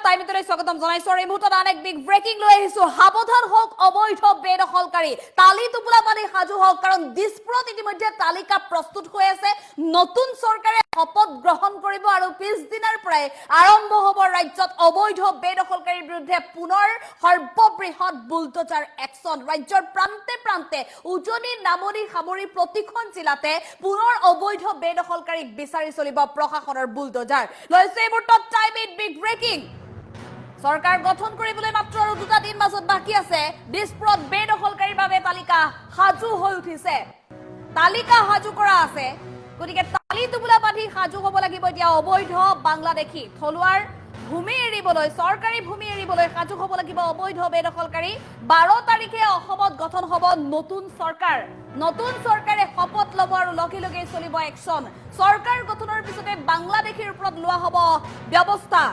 টাইমটোলৈ স্বাগতম জনাইছো আৰু এই মুহূৰ্তত আন এক বিগ ব্ৰেকিং লৈ আহিছো সাৱধান হওক অবৈধ বেদখলকাৰী তালি টোপোলা পানী সাজু হওক কাৰণ দিছপুৰত ইতিমধ্যে তালিকা প্ৰস্তুত হৈ আছে নতুন চৰকাৰে শপত গ্ৰহণ কৰিব আৰু পিছদিনাৰ পৰাই আৰম্ভ হ'ব ৰাজ্যত অবৈধ বেদখলকাৰীৰ বিৰুদ্ধে পুনৰ সৰ্ববৃহৎ বুলডোজাৰ একচন ৰাজ্যৰ প্ৰান্তে প্ৰান্তে উজনি নামনি সামৰি প্ৰতিখন জিলাতে পুনৰ অবৈধ বেদখলকাৰীক বিচাৰি চলিব প্ৰশাসনৰ বুলডোজাৰ লৈছে এই মুহূৰ্তত টাইম ইট বিগ ব্ৰেকিং সৰকাৰ গঠন কৰিবলৈ মাত্ৰ আৰু দুটা দিন মাজত বাকি আছে দিছপুৰত বেদখলকাৰীৰ বাবে তালিকা সাজু হৈ উঠিছে তালিকা সাজু কৰা আছে গতিকে তালি টোপোলা পাঠি সাজু হ'ব লাগিব এতিয়া অবৈধ বাংলাদেশী থলুৱাৰ ভূমি এৰিবলৈ চৰকাৰী ভূমি এৰিবলৈ সাজু হ'ব লাগিব অবৈধ বেদখলকাৰী 12 তাৰিখে অসমত গঠন হ'ব নতুন চৰকাৰে শপত ল'ব আৰু লগে লগে চলিব একচন চৰকাৰ গঠনৰ পিছতে বাংলাদেশীৰ ওপৰত লোৱা হ'ব ব্যৱস্থা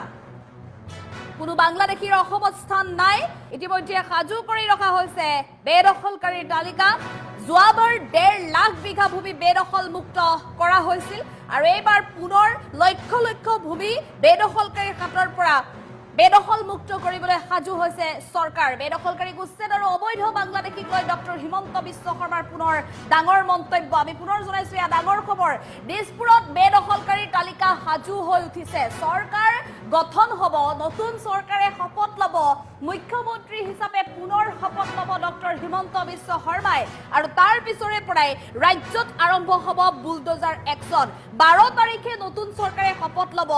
কোনো বাংলাদেশীৰ অসমত স্থান নাই ইতিমধ্যে সাজু কৰি ৰখা হৈছে বেদখলকাৰীৰ তালিকা যোৱাবাৰ 1.5 লাখ বিঘা ভূমি বেদখল মুক্ত কৰা হৈছিল আৰু এইবাৰ পুনৰ লক্ষ লক্ষ ভূমি বেদখলকাৰীৰ হাতৰ পৰা বেদখল মুক্ত কৰিবলৈ সাজু হৈছে চৰকাৰ বেদখলকাৰীক উচ্ছেদ আৰু অবৈধ বাংলাদেশীক লৈ ডক্টৰ হিমন্ত বিশ্ব শৰ্মাৰ পুনৰ ডাঙৰ মন্তব্য আমি পুনৰ জনাইছো এয়া ডাঙৰ খবৰ দিছপুৰত বেদখলকাৰীৰ তালিকা সাজু হৈ উঠিছে চৰকাৰ গঠন হ'ব নতুন চৰকাৰে শপত ল'ব মুখ্যমন্ত্ৰী হিচাপে পুনৰ শপত ল'ব ডক্টৰ হিমন্ত বিশ্ব শৰ্মাই আৰু তাৰ পিছৰে পৰাই ৰাজ্যত আৰম্ভ হ'ব বুলডোজাৰ একচন 12 তাৰিখে নতুন চৰকাৰে শপত ল'ব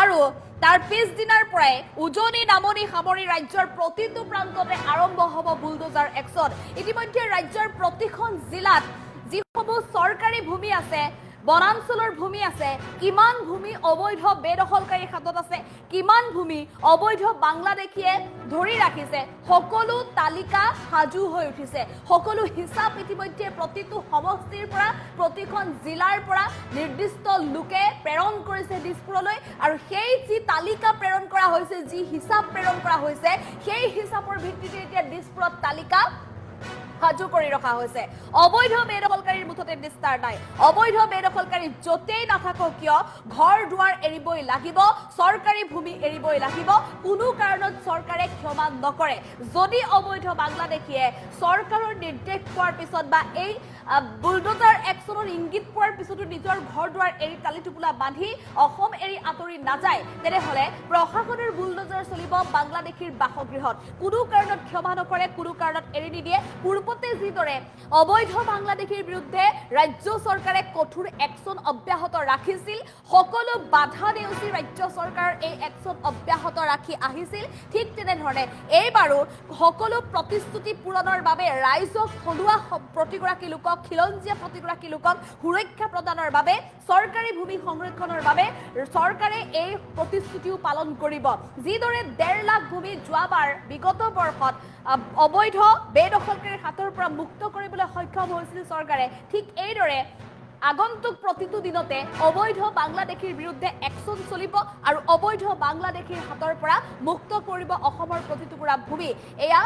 আৰু তাৰ পিছদিনাৰ পৰাই উজনি নামনি সামৰি ৰাজ্যৰ প্ৰতিটো প্ৰান্ততে আৰম্ভ হ'ব বুলডোজাৰ একচন ইতিমধ্যে ৰাজ্যৰ প্ৰতিখন জিলাত যিসমূহ চৰকাৰী ভূমি আছে বনাঞ্চলৰ ভূমি আছে কিমান ভূমি অবৈধ বেদখলকাৰীৰ হাতত আছে কিমান ভূমি অবৈধ বাংলাদেশীয়ে ধৰি ৰাখিছে সকলো তালিকা সাজু হৈ উঠিছে সকলো হিচাপ ইতিমধ্যে প্ৰতিটো সমষ্টিৰ পৰা প্ৰতিখন জিলাৰ পৰা নিৰ্দিষ্ট লোকে প্ৰেৰণ কৰিছে দিছপুৰলৈ আৰু সেই যি তালিকা প্ৰেৰণ কৰা হৈছে যি হিচাপ প্ৰেৰণ কৰা হৈছে সেই হিচাপৰ ভিত্তিতে এতিয়া দিছপুৰত তালিকা সাজু কৰি ৰখা হৈছে অবৈধ বেদখলকাৰীৰ মুঠতে বিস্তাৰ নাই অবৈধ বেদখলকাৰী যতেই নাথাকক কিয় ঘৰ দুৱাৰ এৰিবই লাগিব চৰকাৰী ভূমি এৰিবই লাগিব কোনো কাৰণত চৰকাৰে ক্ষমা নকৰে যদি অবৈধ বাংলাদেশীয়ে চৰকাৰৰ নিৰ্দেশ পোৱাৰ পিছত বা এই বুলডোজাৰ একচনৰ ইংগিত পোৱাৰ পিছতো নিজৰ ঘৰ দুৱাৰ এৰি তালি টোপোলা বান্ধি অসম এৰি আঁতৰি নাযায় তেনেহলে প্ৰশাসনৰ বুলডোজাৰ চলিব বাংলাদেশীৰ বাসগৃহত কোনো কাৰণত ক্ষমা নকৰে কোনো কাৰণত এৰি নিদিয়ে পূৰ্বতে যিদৰে অবৈধ বাংলাদেশীৰ বিৰুদ্ধে ৰাজ্য চৰকাৰে কঠোৰ একচন অব্যাহত ৰাখিছিল সকলো বাধা নেওচি ৰাজ্য চৰকাৰ এই একচন অব্যাহত ৰাখি আহিছিল ঠিক তেনেধৰণে এইবাৰো সকলো প্ৰতিশ্ৰুতি পূৰণৰ বাবে ৰাইজক থলুৱা প্ৰতিগৰাকী লোকক খিলঞ্জীয়া প্ৰতিগৰাকী লোকক সুৰক্ষা প্ৰদানৰ বাবে চৰকাৰী ভূমি সংৰক্ষণৰ বাবে চৰকাৰে এই প্ৰতিশ্ৰুতিও পালন কৰিব যিদৰে 1.5 লাখ ভূমি যোৱাবাৰ বিগত বৰ্ষত অবৈধ বেদখলকাৰীৰ হাতৰ পৰা মুক্ত কৰিবলৈ সক্ষম হৈছিল চৰকাৰে ঠিক এইদৰে আগন্তুক প্ৰতিটো দিনতে অবৈধ বাংলাদেশীৰ বিৰুদ্ধে একচন চলিব আৰু অবৈধ বাংলাদেশীৰ হাতৰ পৰা মুক্ত কৰিব অসমৰ প্ৰতিটুকুৰা ভূমি এয়া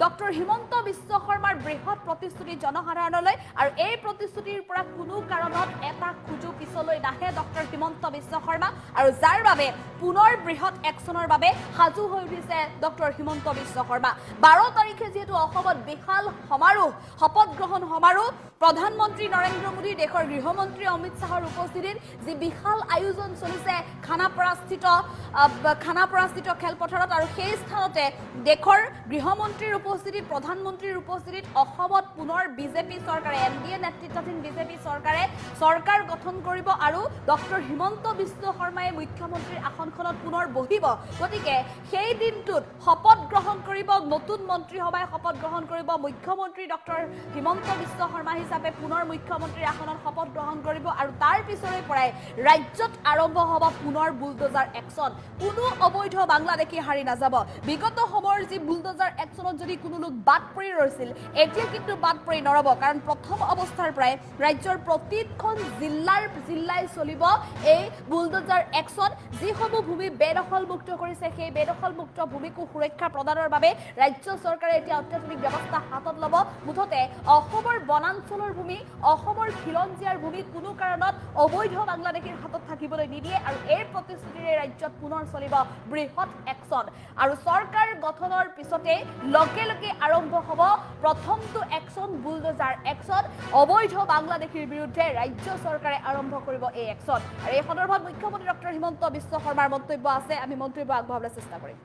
ডক্টৰ হিমন্ত বিশ্ব শৰ্মাৰ বৃহৎ প্ৰতিশ্ৰুতি জনসাধাৰণলৈ আৰু এই প্ৰতিশ্ৰুতিৰ পৰা কোনো কাৰণত এটা খুজু পিছলৈ নাহে ডক্টৰ হিমন্ত বিশ্ব শৰ্মা আৰু যাৰ বাবে পুনৰ বৃহৎ একচনৰ বাবে সাজু হৈ উঠিছে ডক্টৰ হিমন্ত বিশ্ব শৰ্মা 12 তাৰিখে যেহেতু অসমত বিশাল সমাৰোহ শপত গ্ৰহণ সমাৰোহ প্ৰধানমন্ত্ৰী নৰেন্দ্ৰ মোদী দেশৰ গৃহমন্ত্ৰী অমিত শাহৰ উপস্থিতিত যি বিশাল আয়োজন চলিছে খানাপাৰাস্থিত খেলপথাৰত আৰু সেই স্থানতে দেশৰ গৃহমন্ত্ৰীৰ উপস্থিতিত প্ৰধানমন্ত্ৰীৰ উপস্থিতিত অসমত পুনৰ বিজেপি চৰকাৰে এনডিএ নেতৃত্বাধীন বিজেপি চৰকাৰে চৰকাৰ গঠন কৰিব আৰু ডক্টৰ হিমন্ত বিশ্ব শৰ্মাই মুখ্যমন্ত্ৰীৰ আসনখনত পুনৰ বহিব গতিকে সেই দিনটোত শপত গ্ৰহণ কৰিব নতুন মন্ত্ৰীসভাই শপত গ্ৰহণ কৰিব মুখ্যমন্ত্ৰী ডক্টৰ হিমন্ত বিশ্ব শৰ্মা হিচাপে পুনৰ মুখ্যমন্ত্ৰীৰ আসনত শপত গ্ৰহণ কৰিব আৰু তাৰ পিছৰে পৰাই ৰাজ্যত আৰম্ভ হ'ব পুনৰ বুলডোজাৰ একচন কোনো অবৈধ বাংলাদেশী হাৰি নাযাব বিগত সময়ৰ যি বুলডোজাৰ একচনত যদি কোনো লোক বাদ পৰি ৰৈছিল এতিয়া কিন্তু বাদ পৰি নৰব কাৰণ প্ৰথম অৱস্থাৰ পৰাই ৰাজ্যৰ প্ৰতিখন জিলাই চলিব এই বুলডোজাৰ একচন যিসমূহ যিসমূহ ভূমি বেদখলমুক্ত কৰিছে সেই বেদখলমুক্ত ভূমিকো সুৰক্ষা প্ৰদানৰ বাবে ৰাজ্য চৰকাৰে এতিয়া অত্যাধুনিক ব্যৱস্থা হাতত ল'ব। মুঠতে অসমৰ বনাঞ্চলৰ ভূমি, অসমৰ খিলঞ্জীয়াৰ ভূমি কোনো কাৰণত অবৈধ বাংলাদেশীৰ হাতত থাকিবলৈ নিদিয়ে আৰু এই প্ৰতিশ্ৰুতিৰে ৰাজ্যত পুনৰ চলিব বৃহৎ একশ্যন। আৰু চৰকাৰ গঠনৰ পিছতে লগে লগে আৰম্ভ হ'ব প্ৰথমটো একশ্যন, বুলডোজাৰ একশ্যন। অবৈধ বাংলাদেশীৰ বিৰুদ্ধে ৰাজ্য চৰকাৰে আৰম্ভ কৰিব এই একশ্যন। আৰু এই সন্দৰ্ভত মুখ্যমন্ত্ৰী ডক্টৰ হিমন্ত বিশ্ব শৰ্মাৰ মন্তব্য আছে, আমি মন্তব্য আগবঢ়াবলৈ চেষ্টা কৰিম।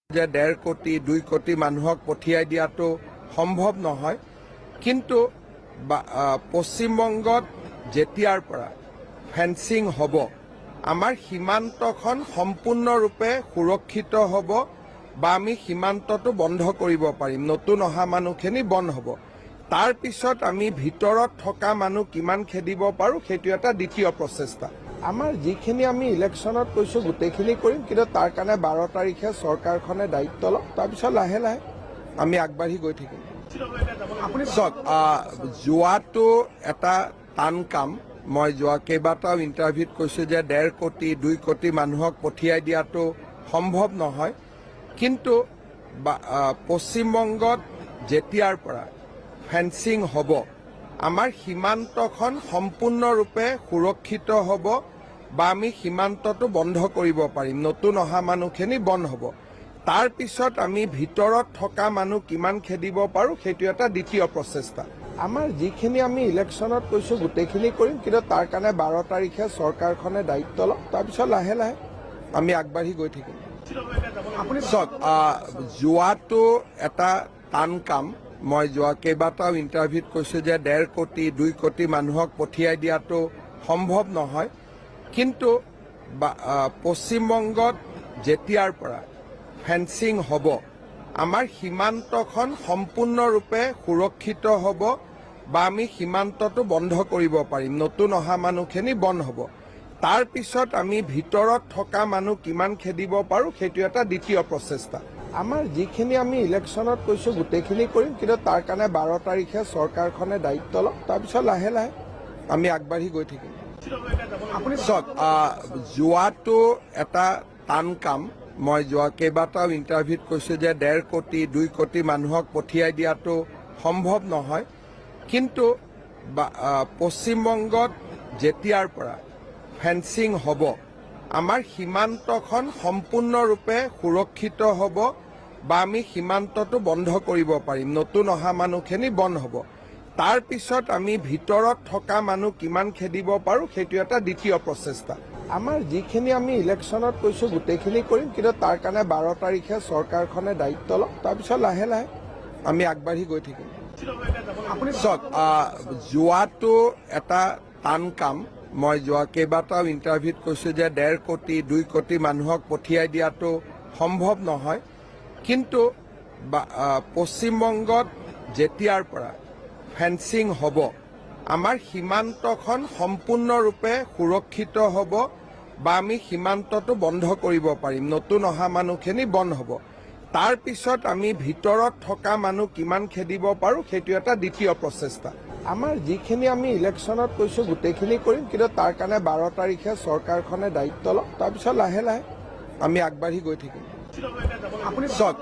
যে 1.5 কোটি 2 কোটি মানুহক পঠিয়াই দিয়াটো সম্ভৱ নহয়, কিন্তু পশ্চিমবংগত যেতিয়াৰ পৰা ফেন্সিং হ'ব, আমাৰ সীমান্তখন সম্পূৰ্ণৰূপে সুৰক্ষিত হ'ব বা আমি সীমান্তটো বন্ধ কৰিব পাৰিম, নতুন অহা মানুহখিনি বন্ধ হ'ব। তাৰ পিছত আমি ভিতৰত থকা মানুহ কিমান খেদিব পাৰোঁ সেইটো এটা দ্বিতীয় প্ৰচেষ্টা। আমাৰ যিখিনি আমি ইলেকশ্যনত কৈছোঁ গোটেইখিনি কৰিম, কিন্তু তাৰ কাৰণে 12 তাৰিখে চৰকাৰখনে দায়িত্ব লওক, তাৰপিছত লাহে লাহে আমি আগবাঢ়ি গৈ থাকিম। চাওক, যোৱাটো এটা টান কাম। মই যোৱা কেইবাটাও ইণ্টাৰভিউত কৈছোঁ যে 1.5 কোটি 2 কোটি মানুহক পঠিয়াই দিয়াটো সম্ভৱ নহয়, কিন্তু পশ্চিমবংগত যেতিয়াৰ পৰা ফেন্সিং হ'ব, আমাৰ সীমান্তখন সম্পূৰ্ণৰূপে সুৰক্ষিত হ'ব বা আমি সীমান্তটো বন্ধ কৰিব পাৰিম, নতুন অহা মানুহখিনি বন্ধ হ'ব। তাৰ পিছত আমি ভিতৰত থকা মানুহ কিমান খেদিব পাৰোঁ সেইটো এটা দ্বিতীয় প্ৰচেষ্টা। আমাৰ যিখিনি আমি ইলেকশ্যনত কৈছোঁ গোটেইখিনি কৰিম, কিন্তু তাৰ কাৰণে 12 তাৰিখে চৰকাৰখনে দায়িত্ব লওক, তাৰপিছত লাহে লাহে আমি আগবাঢ়ি গৈ থাকিম। চাওক, যোৱাটো এটা টান কাম। মই যোৱা কেইবাটাও ইণ্টাৰভিউত কৈছোঁ যে 1.5 কোটি 2 কোটি মানুহক পঠিয়াই দিয়াটো সম্ভৱ নহয়, কিন্তু পশ্চিমবংগত যেতিয়াৰ পৰা ফেন্সিং হ'ব, আমাৰ সীমান্তখন সম্পূৰ্ণৰূপে সুৰক্ষিত হ'ব বা আমি সীমান্তটো বন্ধ কৰিব পাৰিম, নতুন অহা মানুহখিনি বন্ধ হ'ব। তাৰ পিছত আমি ভিতৰত থকা মানুহ কিমান খেদিব পাৰোঁ সেইটো এটা দ্বিতীয় প্ৰচেষ্টা। আমাৰ যিখিনি আমি ইলেকশ্যনত কৈছোঁ গোটেইখিনি কৰিম, কিন্তু তাৰ কাৰণে 12 তাৰিখে চৰকাৰখনে দায়িত্ব লওক, তাৰপিছত লাহে লাহে আমি আগবাঢ়ি গৈ থাকিম। চাওক, যোৱাটো এটা টান কাম। মই যোৱা কেইবাটাও ইণ্টাৰভিউত কৈছোঁ যে 1.5 কোটি 2 কোটি মানুহক পঠিয়াই দিয়াটো সম্ভৱ নহয়, কিন্তু পশ্চিমবংগত যেতিয়াৰ পৰা ফেন্সিং হ'ব, আমাৰ সীমান্তখন সম্পূৰ্ণৰূপে সুৰক্ষিত হ'ব বা আমি সীমান্তটো বন্ধ কৰিব পাৰিম, নতুন অহা মানুহখিনি বন্ধ হ'ব। তাৰ পিছত আমি ভিতৰত থকা মানুহ কিমান খেদিব পাৰোঁ সেইটো এটা দ্বিতীয় প্ৰচেষ্টা। আমাৰ যিখিনি আমি ইলেকশ্যনত কৈছোঁ গোটেইখিনি কৰিম, কিন্তু তাৰ কাৰণে 12 তাৰিখে চৰকাৰখনে দায়িত্ব লওক, তাৰপিছত লাহে লাহে আমি আগবাঢ়ি গৈ থাকিম। চাওক, যোৱাটো এটা টান কাম। মই যোৱা কেইবাটাও ইণ্টাৰভিউত কৈছোঁ যে 1.5 কোটি 2 কোটি মানুহক পঠিয়াই দিয়াটো সম্ভৱ নহয়, কিন্তু পশ্চিমবংগত যেতিয়াৰ পৰা ফেন্সিং হ'ব, আমাৰ সীমান্তখন সম্পূৰ্ণৰূপে সুৰক্ষিত হ'ব বা আমি সীমান্তটো বন্ধ কৰিব পাৰিম, নতুন অহা মানুহখিনি বন্ধ হ'ব। তাৰ পিছত আমি ভিতৰত থকা মানুহ কিমান খেদিব পাৰোঁ সেইটো এটা দ্বিতীয় প্ৰচেষ্টা। আমাৰ যিখিনি আমি ইলেকশ্যনত কৈছোঁ গোটেইখিনি কৰিম, কিন্তু তাৰ কাৰণে 12 তাৰিখে চৰকাৰখনে দায়িত্ব লওক, তাৰপিছত লাহে লাহে আমি আগবাঢ়ি গৈ থাকিম। চাওক,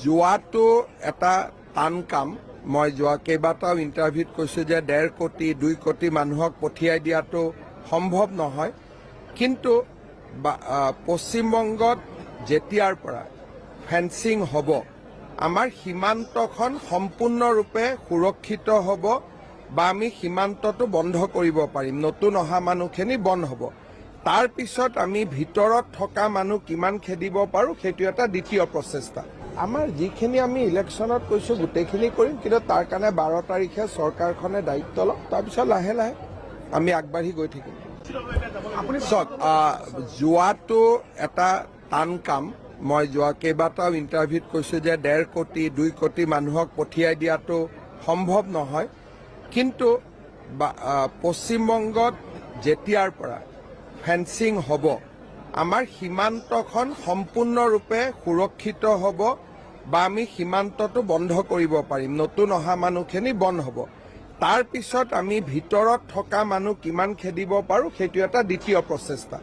যোৱাটো এটা টান কাম। মই যোৱা কেইবাটাও ইণ্টাৰভিউত কৈছোঁ যে 1.5 কোটি 2 কোটি মানুহক পঠিয়াই দিয়াটো সম্ভৱ নহয়, কিন্তু পশ্চিমবংগত যেতিয়াৰ পৰা ফেন্সিং হ'ব, আমাৰ সীমান্তখন সম্পূৰ্ণৰূপে সুৰক্ষিত হ'ব বা আমি সীমান্তটো বন্ধ কৰিব পাৰিম, নতুন অহা মানুহখিনি বন্ধ হ'ব। তাৰ পিছত আমি ভিতৰত থকা মানুহ কিমান খেদিব পাৰোঁ সেইটো এটা দ্বিতীয় প্ৰচেষ্টা। আমাৰ যিখিনি আমি ইলেকশ্যনত কৈছোঁ গোটেইখিনি কৰিম, কিন্তু তাৰ কাৰণে 12 তাৰিখে চৰকাৰখনে দায়িত্ব লওক, তাৰপিছত লাহে লাহে আমি আগবাঢ়ি গৈ থাকিম। চাওক, যোৱাটো এটা টান কাম। মই যোৱা কেইবাটাও ইণ্টাৰভিউত কৈছোঁ যে 1.5 কোটি 2 কোটি মানুহক পঠিয়াই দিয়াটো সম্ভৱ নহয়, কিন্তু পশ্চিমবংগত যেতিয়াৰ পৰা ফেন্সিং হ'ব, আমাৰ সীমান্তখন সম্পূৰ্ণৰূপে সুৰক্ষিত হ'ব বা আমি সীমান্তটো বন্ধ কৰিব পাৰিম, নতুন অহা মানুহখিনি বন্ধ হ'ব। তাৰ পিছত আমি ভিতৰত থকা মানুহ কিমান খেদিব পাৰোঁ সেইটো এটা দ্বিতীয় প্ৰচেষ্টা।